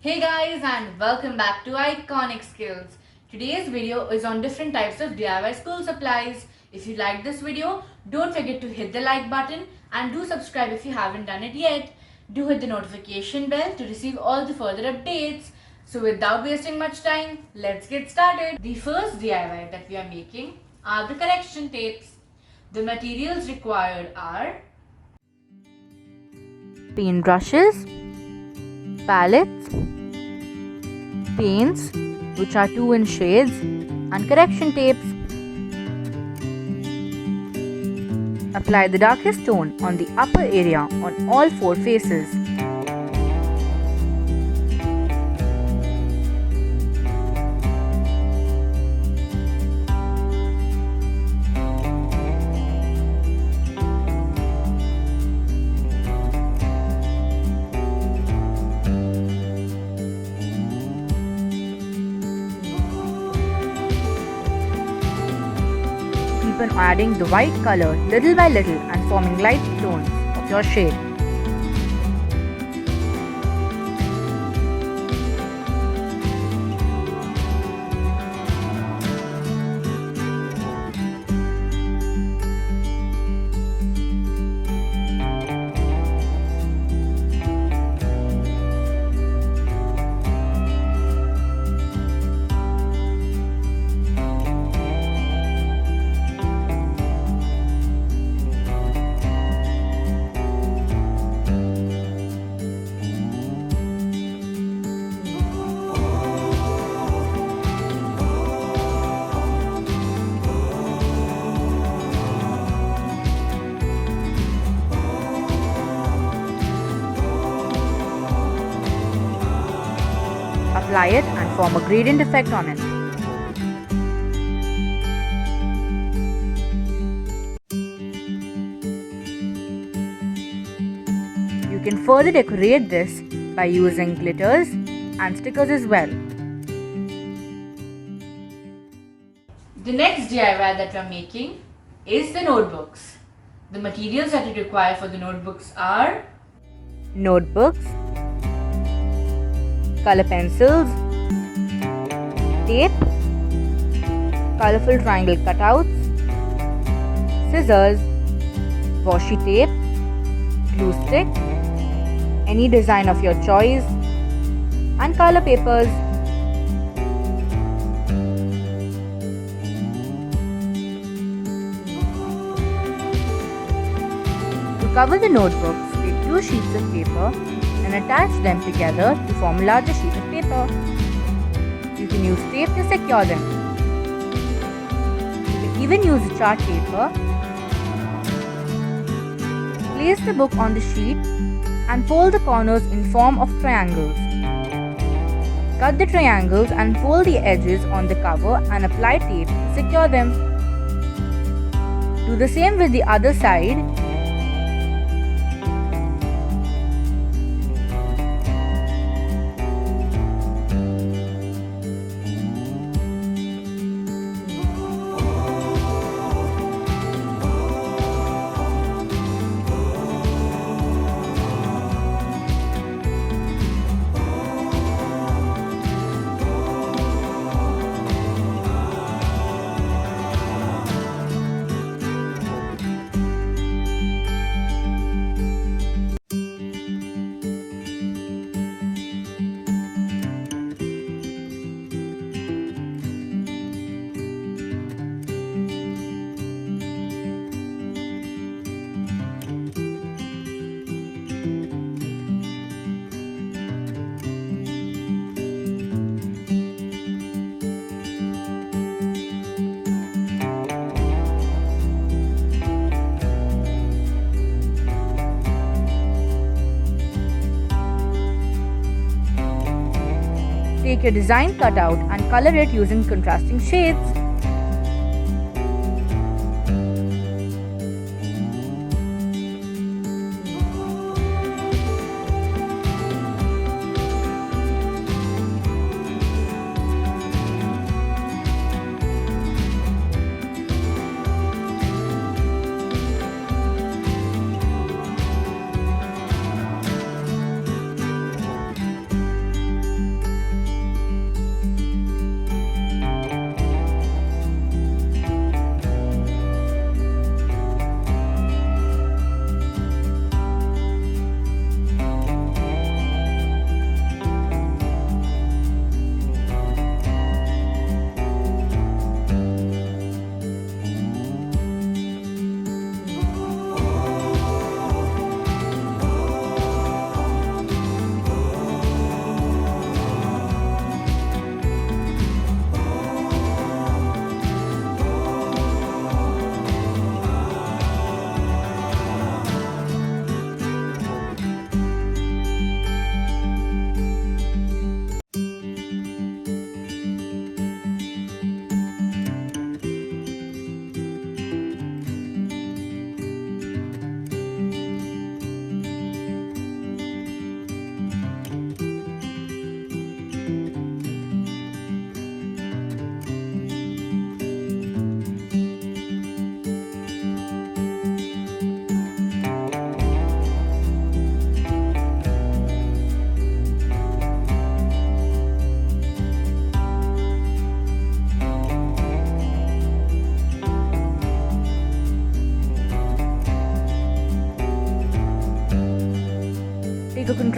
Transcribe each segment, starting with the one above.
Hey guys, and welcome back to IkonicSkills. Today's video is on different types of DIY school supplies. If you like this video, don't forget to hit the like button and do subscribe if you haven't done it yet. Do hit the notification bell to receive all the further updates. So without wasting much time, let's get started. The first DIY that we are making are the correction tapes. The materials required are paint brushes, palettes, paints which are 2 in shades, and correction tapes. Apply the darkest tone on the upper area on all 4 faces. Keep on adding the white color little by little and forming light tones of your shade. Apply it and form a gradient effect on it. You can further decorate this by using glitters and stickers as well. The next DIY that we are making is the notebooks. The materials that you require for the notebooks are Notebooks, color pencils, tape, colorful triangle cutouts, scissors, washi tape, glue stick, any design of your choice, and color papers. To cover the notebooks, take 2 sheets of paper and attach them together to form a larger sheet of paper. You can use tape to secure them. You can even use a chart paper. Place the book on the sheet and fold the corners in form of triangles. Cut the triangles and fold the edges on the cover and apply tape to secure them. Do the same with the other side. Take your design cutout and color it using contrasting shades.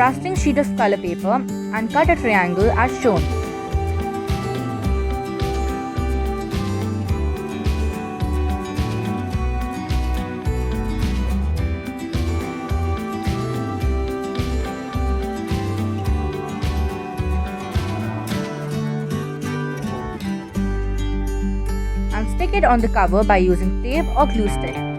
contrasting sheet of color paper and cut a triangle as shown. And stick it on the cover by using tape or glue stick.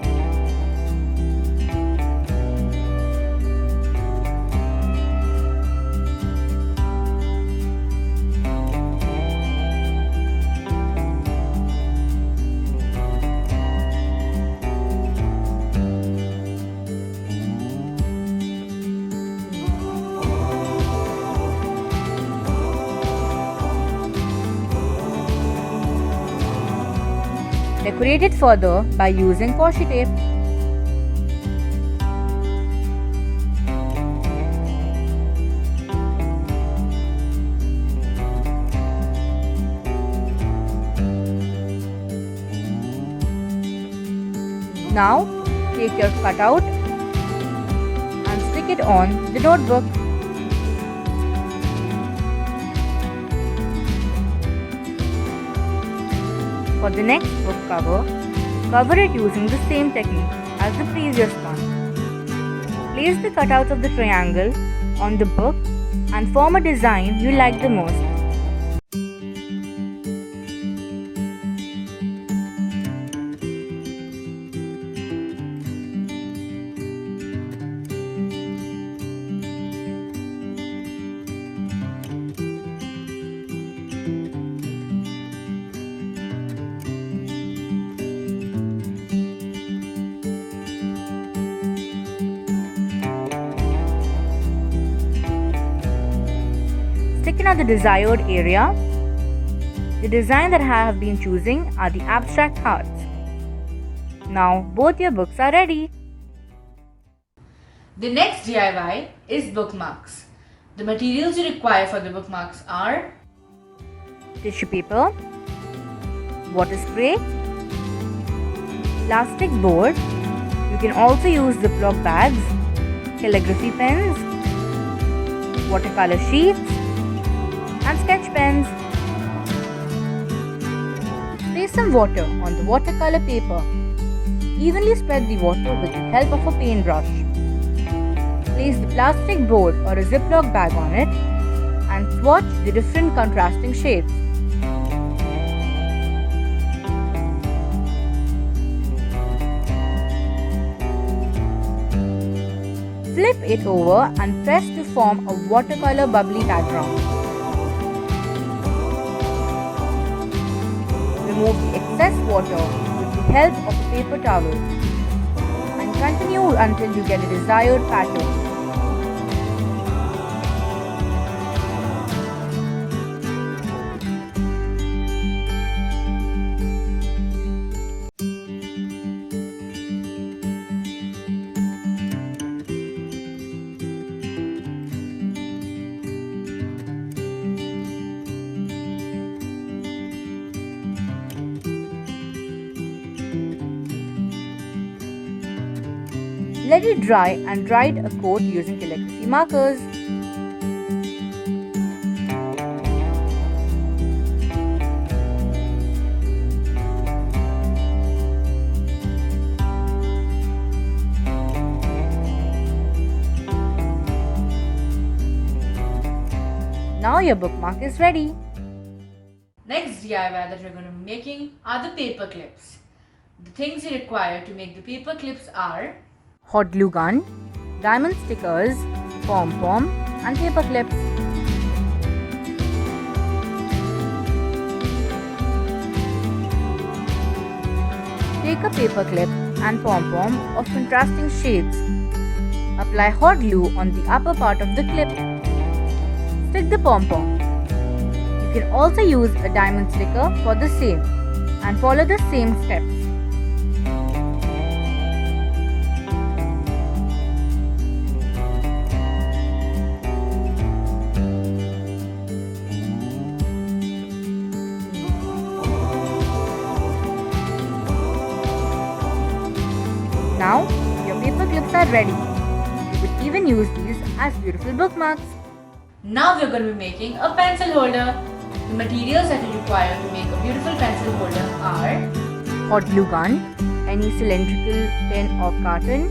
Decorate it further by using washi tape. Now, take your cutout and stick it on the notebook. For the next book cover it using the same technique as the previous one. Place the cutouts of the triangle on the book and form a design you like the most. Stick it on the desired area. The design that I have been choosing are the abstract hearts. Now both your books are ready. The next DIY is bookmarks. The materials you require for the bookmarks are Tissue paper, water spray, plastic board. You can also use Ziploc bags, calligraphy pens, watercolor sheets, and sketch pens. Spray some water on the watercolor paper. Evenly spread the water with the help of a paintbrush. Place the plastic board or a Ziploc bag on it and swatch the different contrasting shades. Flip it over and press to form a watercolor bubbly background. Remove the excess water with the help of a paper towel and continue until you get a desired pattern. Let it dry and write a coat using calligraphy markers. Now your bookmark is ready. Next DIY that we're going to be making are the paper clips. The things you require to make the paper clips are Hot glue gun, diamond stickers, pom-pom and paper clips. Take a paper clip and pom-pom of contrasting shades. Apply hot glue on the upper part of the clip. Stick the pom-pom. You can also use a diamond sticker for the same and follow the same steps. Now, your paper clips are ready. You could even use these as beautiful bookmarks. Now we are going to be making a pencil holder. The materials that you require to make a beautiful pencil holder are hot glue gun, any cylindrical tin or carton,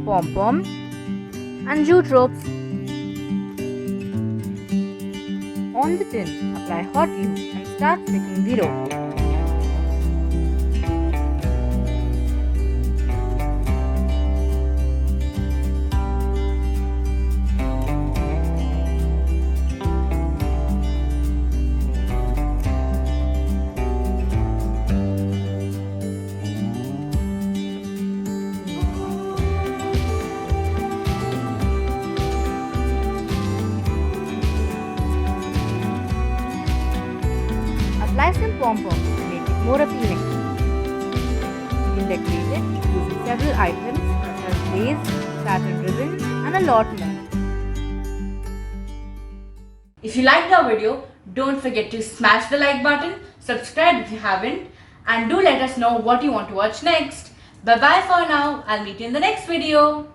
pom-pom, and jute ropes. On the tin, apply hot glue and start sticking the rope. Apply some pom-pom to make it more appealing. You can decorate it using several items such as lace, satin ribbon, and a lot more. If you liked our video, don't forget to smash the like button, subscribe if you haven't, and do let us know what you want to watch next. Bye bye for now. I'll meet you in the next video.